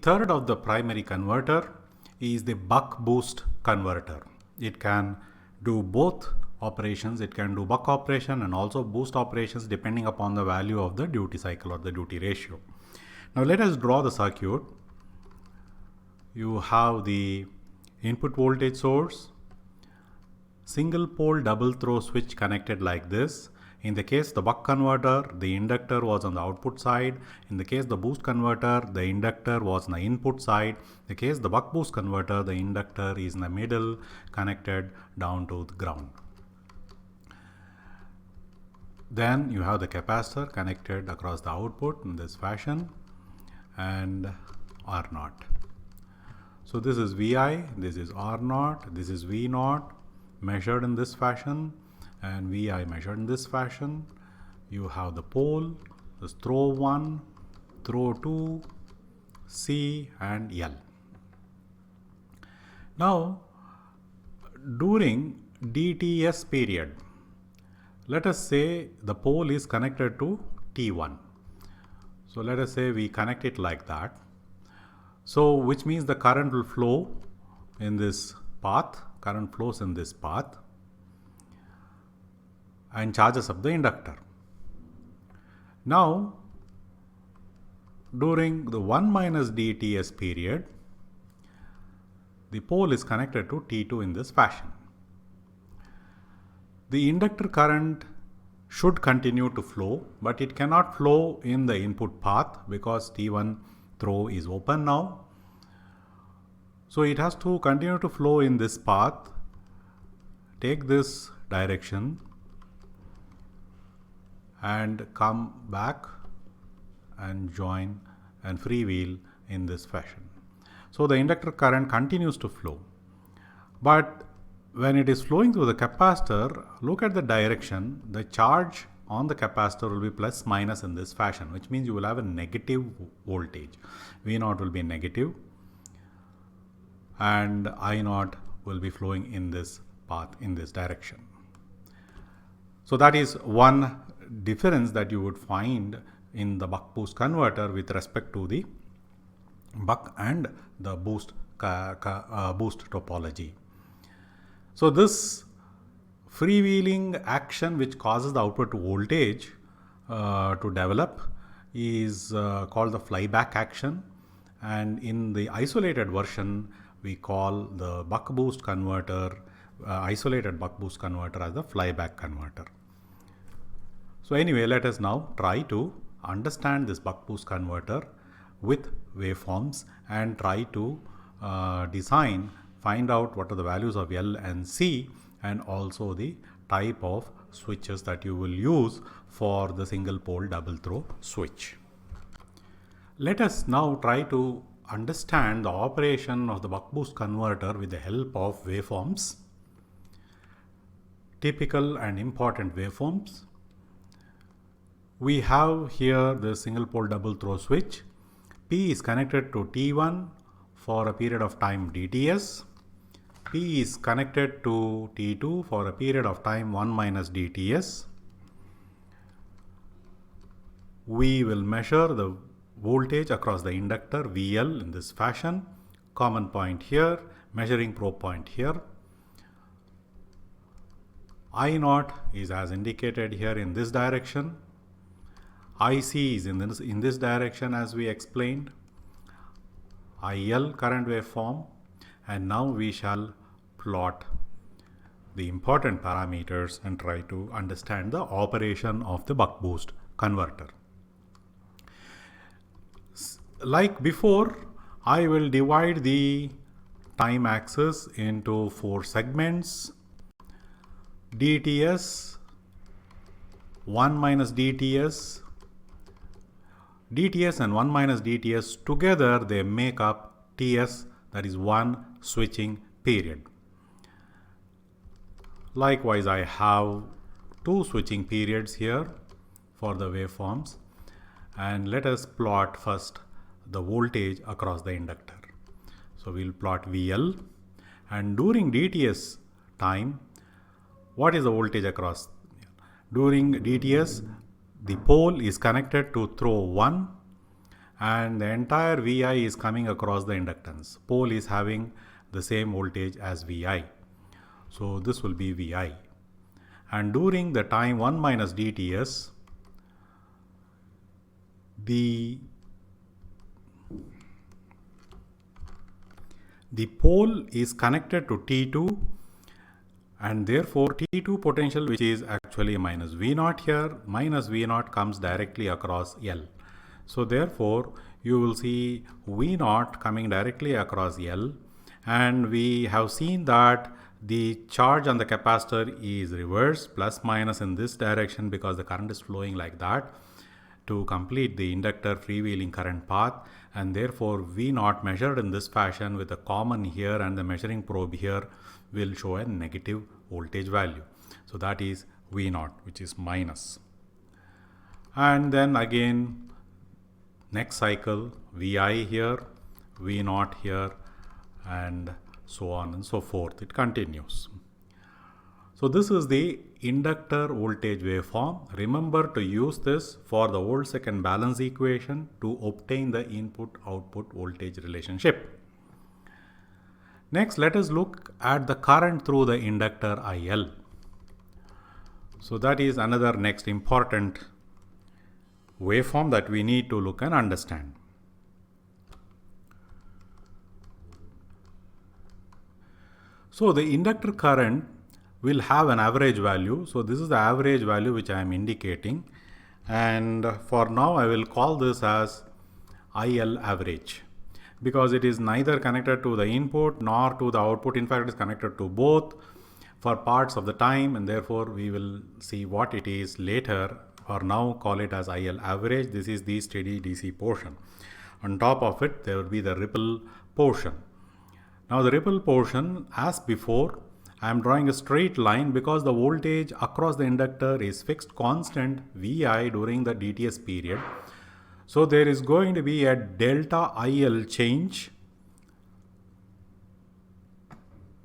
third of the primary converter is the buck boost converter. It can do both operations. It can do buck operation and also boost operations depending upon the value of the duty cycle or the duty ratio. Now let us draw the circuit. You have the input voltage source, single pole double throw switch connected like this. In the case the buck converter, the inductor was on the output side. In the case the boost converter, the inductor was on the input side. In the case the buck boost converter, the inductor is in the middle, connected down to the ground. Then you have the capacitor connected across the output in this fashion, and R0. So this is Vi, this is R0, this is V0 measured in this fashion, and Vi measured in this fashion. You have the pole, this throw 1, throw 2, C and L. Now during DTS period, let us say the pole is connected to T1. So let us say we connect it like that. So which means the current will flow in this path, current flows in this path and charges up the inductor. Now during the 1 minus DTS period, the pole is connected to T2 in this fashion. The inductor current should continue to flow, but it cannot flow in the input path because T1 throw is open now. So it has to continue to flow in this path, take this direction and come back and join and freewheel in this fashion. So the inductor current continues to flow, but when it is flowing through the capacitor, look at the direction. The charge on the capacitor will be plus minus in this fashion, which means you will have a negative voltage. V0 will be negative and I0 will be flowing in this path in this direction. So that is one difference that you would find in the buck boost converter with respect to the buck and the boost topology. So this freewheeling action which causes the output voltage to develop is called the flyback action, and in the isolated version we call the buck boost converter, isolated buck boost converter as the flyback converter. So anyway, let us now try to understand this buck boost converter with waveforms and try to find out what are the values of L and C and also the type of switches that you will use for the single pole double throw switch. Let us now try to understand the operation of the buck boost converter with the help of waveforms, typical and important waveforms. We have here the single pole double throw switch. P is connected to T1 for a period of time DTS. P is connected to T2 for a period of time 1 minus DTS. We will measure the voltage across the inductor VL in this fashion. Common point here, measuring probe point here. I0 is as indicated here in this direction. IC is in this direction as we explained. IL current waveform, and now we shall plot the important parameters and try to understand the operation of the buck boost converter. Like before, I will divide the time axis into 4 segments. DTS, 1 minus DTS, DTS and 1 minus DTS together they make up TS, that is one switching period. Likewise, I have 2 switching periods here for the waveforms, and let us plot first the voltage across the inductor. So we will plot VL, and during DTS time, what is the voltage across? During DTS, the pole is connected to throw 1 and the entire Vi is coming across the inductance. Pole is having the same voltage as Vi. So this will be Vi. And during the time 1 minus dTs, the pole is connected to T2, and therefore T2 potential, which is actually minus V0 here, minus V0 comes directly across L. So therefore you will see V0 coming directly across L, and we have seen that the charge on the capacitor is reversed, plus minus in this direction, because the current is flowing like that to complete the inductor freewheeling current path, and therefore V0 measured in this fashion with a common here and the measuring probe here will show a negative voltage value. So that is V0, which is minus. And then again next cycle, Vi here, V0 here, and so on and so forth. It continues. So this is the inductor voltage waveform. Remember to use this for the volt-second balance equation to obtain the input-output voltage relationship. Next, let us look at the current through the inductor IL. So that is another next important waveform that we need to look and understand. So the inductor current will have an average value. So this is the average value which I am indicating, and for now I will call this as IL average, because it is neither connected to the input nor to the output. In fact, it is connected to both for parts of the time, and therefore we will see what it is later. For now, call it as IL average. This is the steady DC portion. On top of it, there will be the ripple portion. Now the ripple portion, as before, I am drawing a straight line because the voltage across the inductor is fixed constant Vi during the dTs period. So there is going to be a delta IL change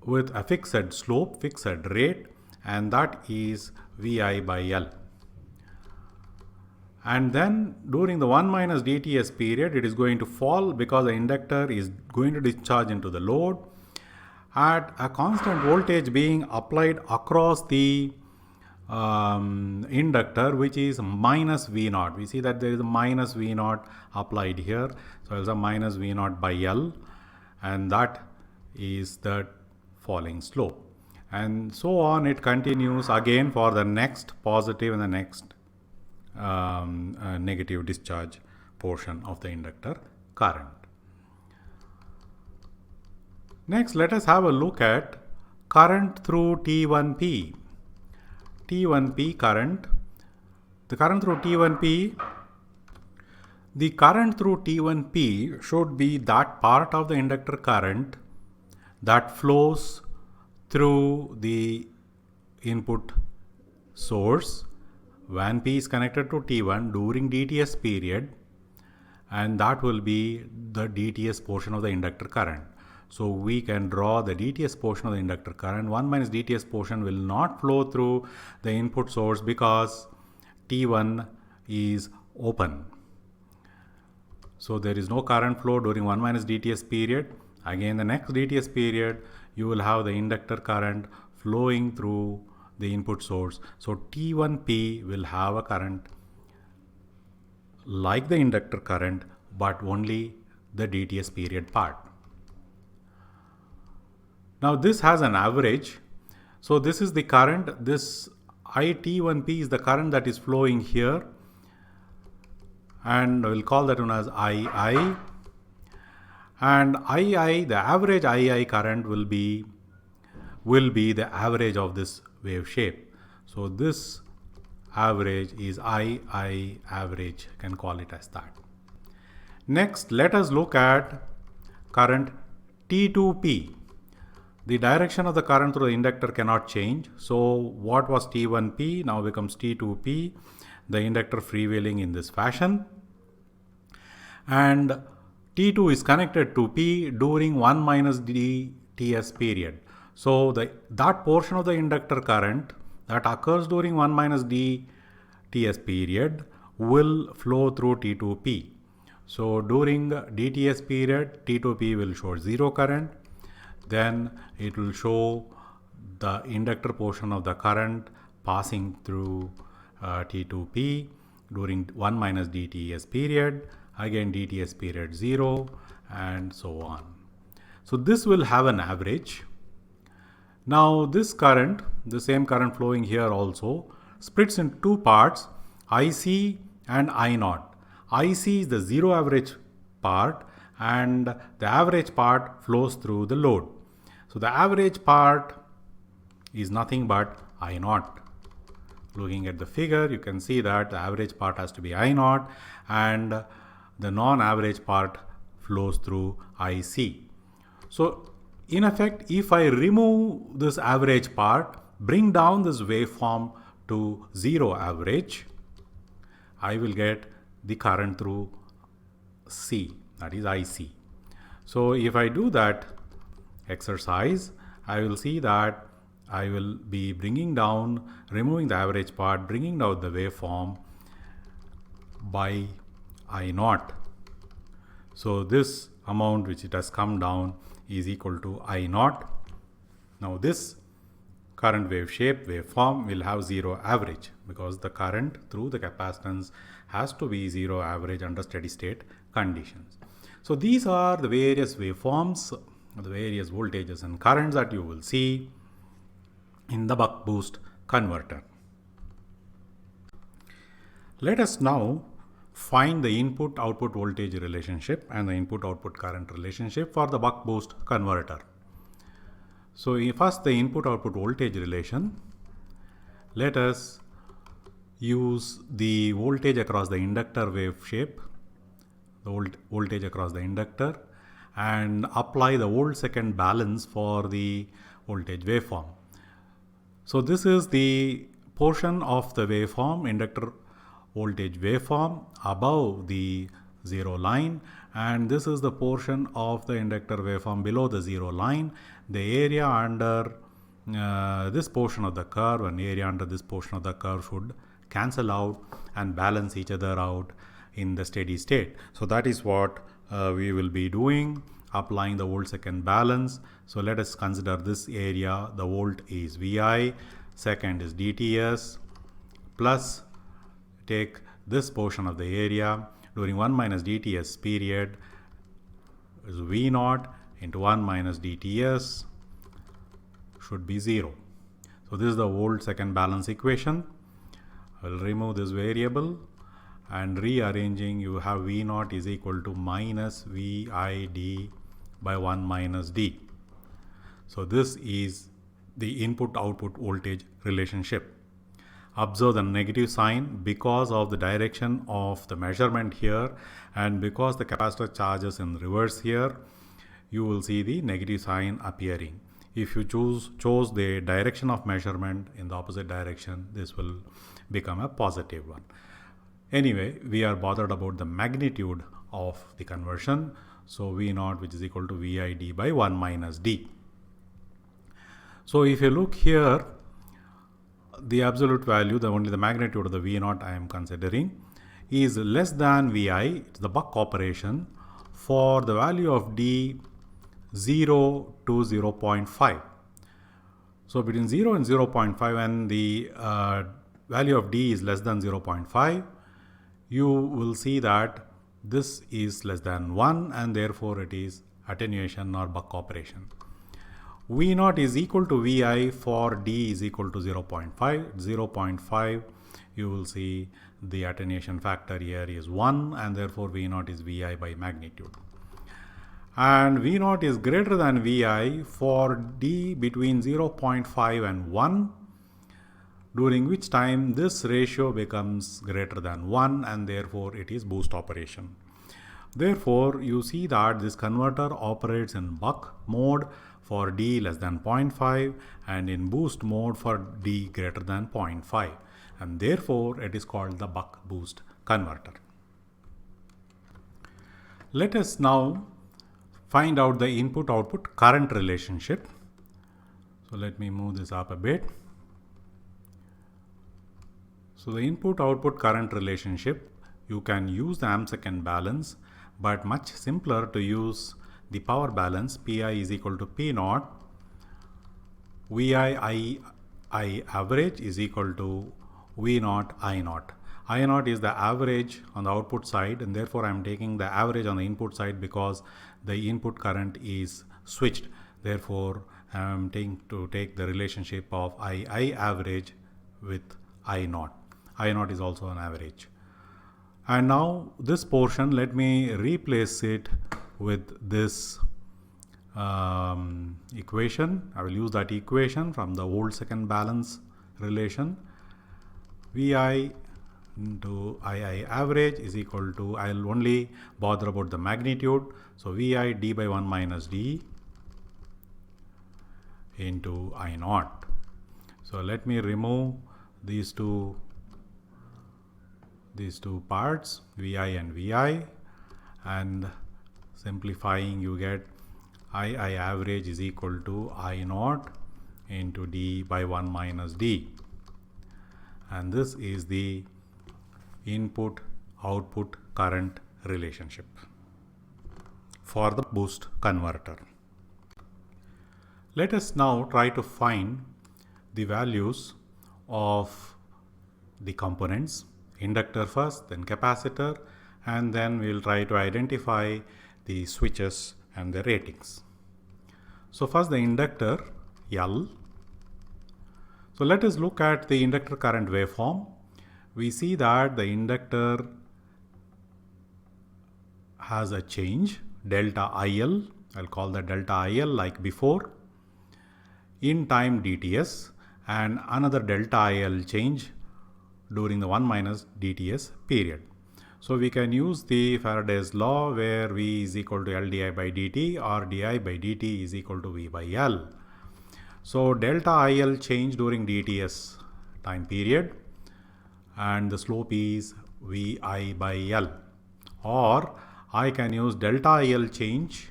with a fixed slope, fixed rate, and that is Vi by L. And then during the 1 minus dTs period, it is going to fall because the inductor is going to discharge into the load at a constant voltage being applied across the inductor, which is minus V0. We see that there is a minus V0 applied here. So it's a minus V0 by L, and that is the falling slope. And so on, it continues again for the next positive and the next negative discharge portion of the inductor current. Next, let us have a look at current through T1P. T1P current. The current through T1P. The current through T1P should be that part of the inductor current that flows through the input source when P is connected to T1 during dTs period, and that will be the dTs portion of the inductor current. So we can draw the dTs portion of the inductor current. 1 minus dTs portion will not flow through the input source because T1 is open. So there is no current flow during 1 minus dTs period. Again, the next dTs period, you will have the inductor current flowing through the input source. So T1P will have a current like the inductor current, but only the dTs period part. Now this has an average. So this is the current. This IT1P is the current that is flowing here, and we'll call that one as II. And II, the average II current will be the average of this wave shape. So this average is II average, you can call it as that. Next, let us look at current T2P. The direction of the current through the inductor cannot change. So what was T1P now becomes T2P, the inductor freewheeling in this fashion. And T2 is connected to P during 1 minus dTs period. So that portion of the inductor current that occurs during 1 minus dTs period will flow through T2P. So during DTS period, T2P will show 0 current. Then it will show the inductor portion of the current passing through T2P during 1 minus DTS period, again DTS period 0, and so on. So this will have an average. Now this current, the same current flowing here also, splits in two parts, IC and I0. IC is the zero average part and the average part flows through the load. So the average part is nothing but I0. Looking at the figure, you can see that the average part has to be I0 and the non-average part flows through IC. So in effect, if I remove this average part, bring down this waveform to zero average, I will get the current through C, that is IC. So if I do that exercise, I will see that I will be bringing down, removing the average part, bringing down the waveform by I0. So this amount which it has come down is equal to I0. Now this current wave shape, waveform will have zero average because the current through the capacitance has to be zero average under steady state conditions. So these are the various waveforms, the various voltages and currents that you will see in the buck boost converter. Let us now find the input output voltage relationship and the input output current relationship for the buck boost converter. So first the input output voltage relation. Let us use the voltage across the inductor wave shape, the voltage across the inductor, and apply the volt second balance for the voltage waveform. So this is the portion of the waveform, inductor voltage waveform above the zero line, and this is the portion of the inductor waveform below the zero line. The area under this portion of the curve and area under this portion of the curve should cancel out and balance each other out in the steady state. So that is what we will be doing, applying the volt second balance. So let us consider this area, the volt is Vi, second is DTS, plus take this portion of the area during 1 minus DTS period is V0 into 1 minus DTS should be 0. So this is the volt second balance equation. I will remove this variable and rearranging, you have V0 is equal to minus VID by 1 minus D. So this is the input output voltage relationship. Observe the negative sign because of the direction of the measurement here, and because the capacitor charges in reverse here, you will see the negative sign appearing. If you chose the direction of measurement in the opposite direction, this will become a positive one. Anyway, we are bothered about the magnitude of the conversion. So V0, which is equal to VID by 1 minus D. So if you look here, the absolute value, only the magnitude of the V0 I am considering, is less than Vi, it's the buck operation, for the value of D 0 to 0.5. So between 0 and 0.5, when the value of D is less than 0.5, you will see that this is less than 1 and therefore it is attenuation or buck operation. V0 is equal to Vi for D is equal to 0.5. 0.5, you will see the attenuation factor here is 1 and therefore V0 is Vi by magnitude. And V0 is greater than Vi for D between 0.5 and 1, during which time this ratio becomes greater than 1 and therefore it is boost operation. Therefore, you see that this converter operates in buck mode for D less than 0.5 and in boost mode for D greater than 0.5, and therefore it is called the buck boost converter. Let us now find out the input output current relationship. So let me move this up a bit. So the input output current relationship, you can use the amp second balance but much simpler to use the power balance. Pi is equal to P naught VI I average is equal to V naught I naught. I naught is the average on the output side, and therefore I am taking the average on the input side because the input current is switched. Therefore I am taking to take the relationship of I average with I naught. I naught is also an average. And now this portion, let me replace it with this equation. I will use that equation from the old second balance relation. Vi into II average is equal to, I will only bother about the magnitude. So Vi d by 1 minus d into I naught. So let me remove these two parts, Vi and Vi, and simplifying you get I average is equal to I naught into d by 1 minus d, and this is the input output current relationship for the boost converter. Let us now try to find the values of the components, inductor first, then capacitor, and then we will try to identify the switches and the ratings. So first the inductor L. So let us look at the inductor current waveform. We see that the inductor has a change, delta IL, I'll call that delta IL like before, in time dts, and another delta IL change during the 1 minus dts period. So we can use the Faraday's law where V is equal to L di by dt or di by dt is equal to V by L. So delta IL change during dts time period, and the slope is Vi by L. Or I can use delta IL change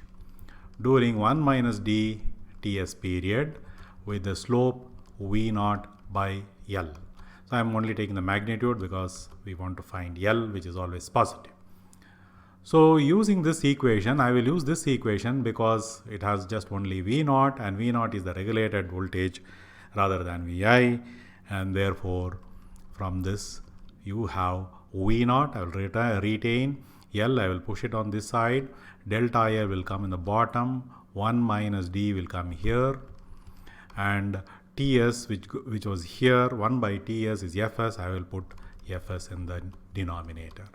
during 1 minus dts period with the slope V naught by L. So I am only taking the magnitude because we want to find L, which is always positive. So using this equation, I will use this equation because it has just only V naught, and V naught is the regulated voltage rather than Vi, and therefore from this you have V naught. I will retain L, I will push it on this side, delta IL will come in the bottom, 1 minus d will come here, and Ts which was here, 1 by Ts is Fs, I will put Fs in the denominator.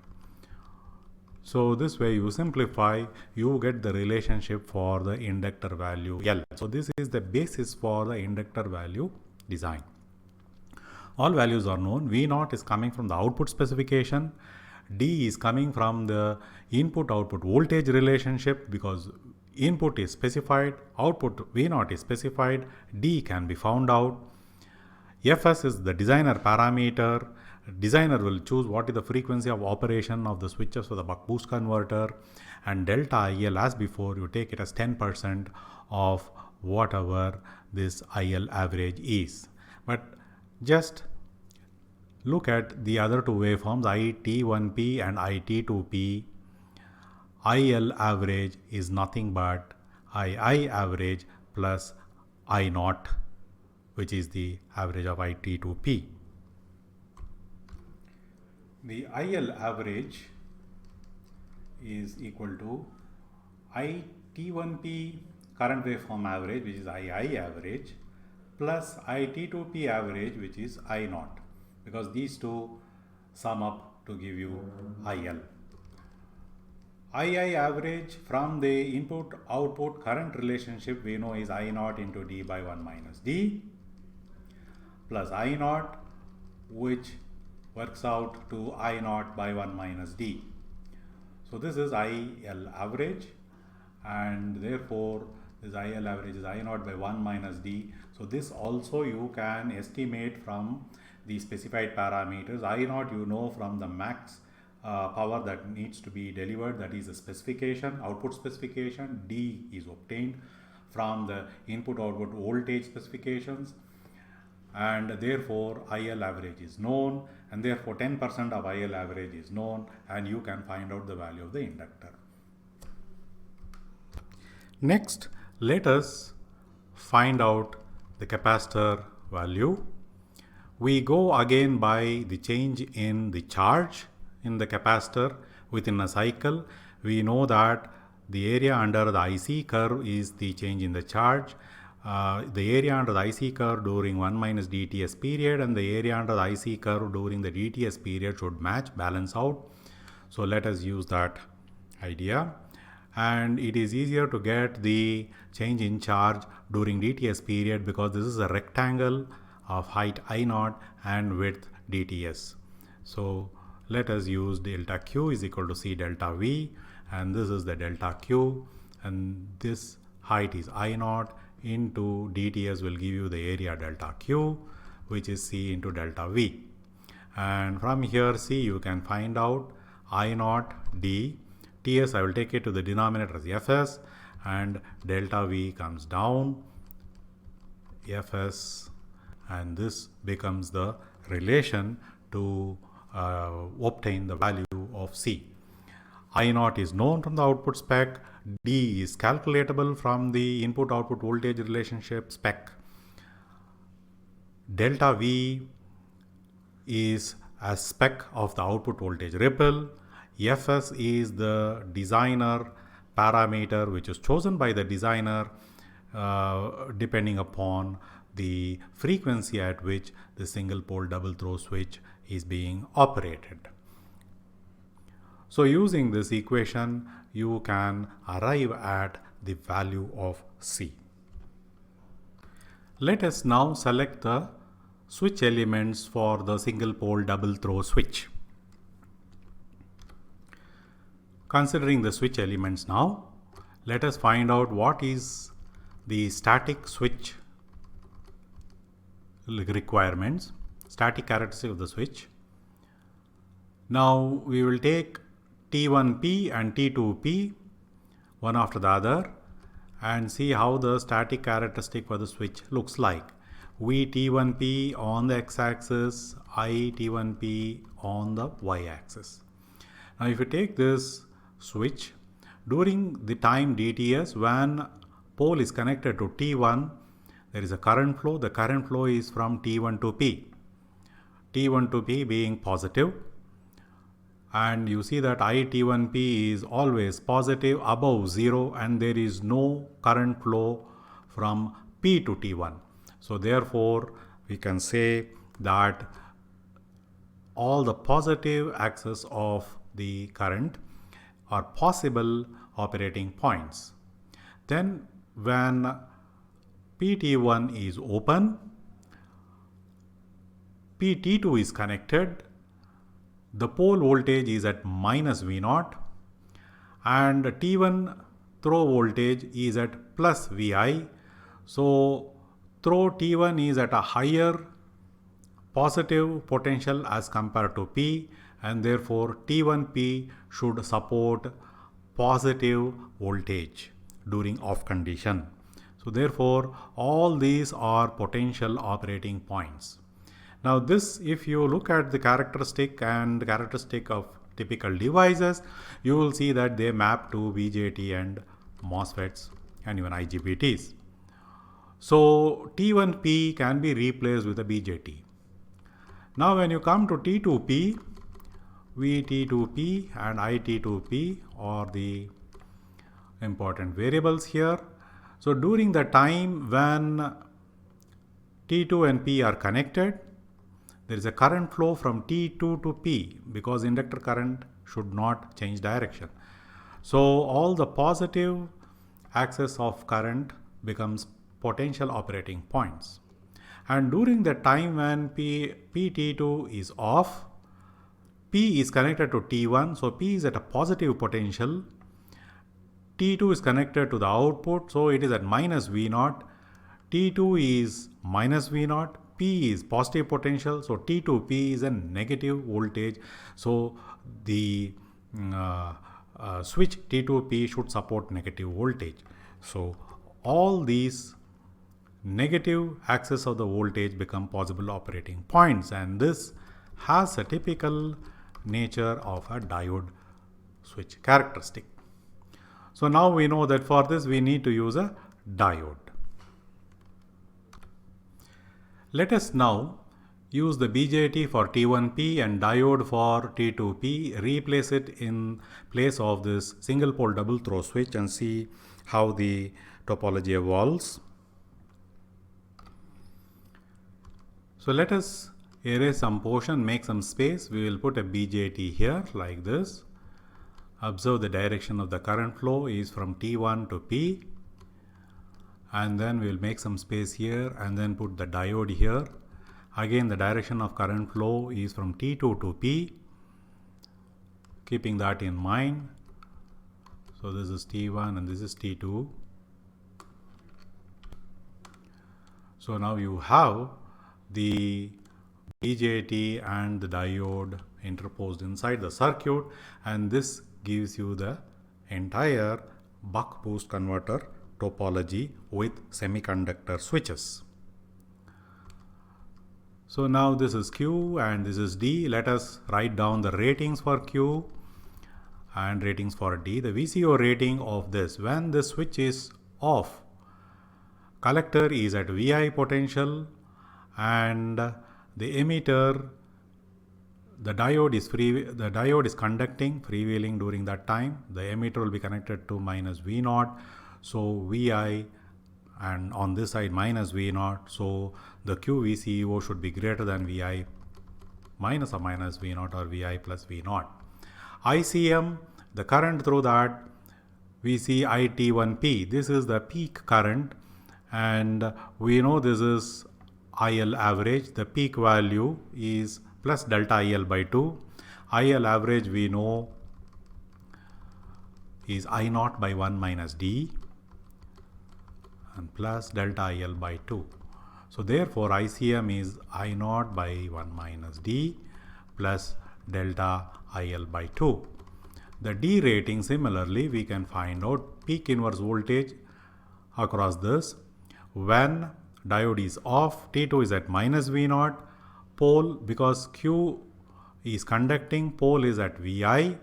So this way you simplify, you get the relationship for the inductor value L. So this is the basis for the inductor value design. All values are known. V naught is coming from the output specification, D is coming from the input output voltage relationship because input is specified, output V naught is specified, D can be found out. Fs is the designer parameter. Designer will choose what is the frequency of operation of the switches for the buck boost converter, and delta IL as before you take it as 10% of whatever this IL average is. But just look at the other two waveforms, IT1P and IT2P. IL average is nothing but II average plus I naught, which is the average of IT2P. The IL average is equal to IT1P current waveform average, which is II average, plus IT2P average, which is I naught, because these two sum up to give you IL. II average from the input output current relationship we know is I naught into d by 1 minus d plus I naught, which works out to I naught by 1 minus d. So this is IL average, and therefore this IL average is I naught by 1 minus d. So this also you can estimate from the specified parameters. I naught you know from the max power that needs to be delivered, that is a specification, output specification. D is obtained from the input output voltage specifications, and therefore IL average is known, and therefore 10% of IL average is known, and you can find out the value of the inductor. Next, let us find out the capacitor value. We go again by the change in the charge in the capacitor within a cycle. We know that the area under the IC curve is the change in the charge. The area under the IC curve during 1 minus dTs period and the area under the IC curve during the dTs period should match, balance out. So let us use that idea. And it is easier to get the change in charge during dTs period because this is a rectangle of height I0 and width dTs. So let us use delta Q is equal to C delta V, and this is the delta Q, and this height is I0 into dTs will give you the area delta Q, which is C into delta V. And from here C you can find out I0 d Ts, I will take it to the denominator as Fs, and delta V comes down Fs, and this becomes the relation to obtain the value of C. I0 is known from the output spec, D is calculatable from the input output voltage relationship spec. Delta V is a spec of the output voltage ripple. Fs is the designer parameter which is chosen by the designer depending upon the frequency at which the single pole double throw switch is being operated. So using this equation you can arrive at the value of C. Let us now select the switch elements for the single pole double throw switch. Considering the switch elements now, let us find out what is the static switch requirements, static characteristic of the switch. Now we will take T1P and T2P one after the other and see how the static characteristic for the switch looks like. V T1P on the x-axis, I T1P on the y-axis. Now if you take this switch during the time dTs, when pole is connected to T1, there is a current flow. The current flow is from T1 to P, T1 to P being positive, and you see that I T1P is always positive above 0 and there is no current flow from P to T1. So therefore we can say that all the positive axis of the current are possible operating points. Then when PT1 is open, PT2 is connected, the pole voltage is at minus V0 and T1 throw voltage is at plus Vi. So throw T1 is at a higher positive potential as compared to P, and therefore T1P should support positive voltage during off condition. So therefore all these are potential operating points. Now this, if you look at the characteristic and characteristic of typical devices, you will see that they map to BJT and MOSFETs and even IGBTs. So T1P can be replaced with a BJT. Now when you come to T2P, VT2P and IT2P are the important variables here. So during the time when T2 and P are connected, there is a current flow from T2 to P because inductor current should not change direction. So all the positive axis of current becomes potential operating points. And during the time when PT2 is off, P is connected to T1, so P is at a positive potential. T2 is connected to the output, so it is at minus V0. T2 is minus V0. P is positive potential, so T2P is a negative voltage. So the switch T2P should support negative voltage. So all these negative axis of the voltage become possible operating points, and this has a typical nature of a diode switch characteristic. So now we know that for this we need to use a diode. Let us now use the BJT for T1P and diode for T2P, replace it in place of this single pole double throw switch and see how the topology evolves. So let us erase some portion, make some space. We will put a BJT here like this. Observe the direction of the current flow is from T1 to P, and then we will make some space here and then put the diode here. Again, the direction of current flow is from T2 to P, keeping that in mind. So this is T1 and this is T2. So now you have the BJT and the diode interposed inside the circuit, and this gives you the entire buck boost converter topology with semiconductor switches. So now this is Q and this is D. Let us write down the ratings for Q and ratings for D. The VCO rating of this, when the switch is off, collector is at VI potential and the emitter, the diode is conducting, freewheeling during that time. The emitter will be connected to minus V naught. So VI, and on this side minus V naught. So the Q VCO should be greater than VI minus or minus V naught or VI plus V naught. ICM, the current through that, we see IT1P. This is the peak current, and we know this is IL average. The peak value is plus delta IL by 2. IL average we know is I naught by 1 minus D and plus delta IL by 2. So therefore ICM is I naught by 1 minus D plus delta IL by 2. The D rating, similarly, we can find out peak inverse voltage across this. When diode is off, T2 is at minus V naught, pole, because Q is conducting, pole is at VI.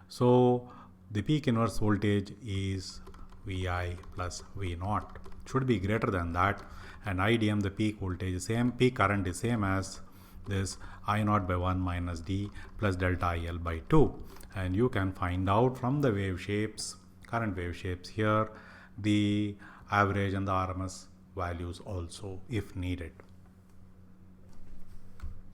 So the peak inverse voltage is VI plus V naught. Should be greater than that. And IDM, the peak voltage is same, peak current is same as this I naught by 1 minus D plus delta IL by 2. And you can find out from the wave shapes, current wave shapes here, the average and the RMS values also if needed.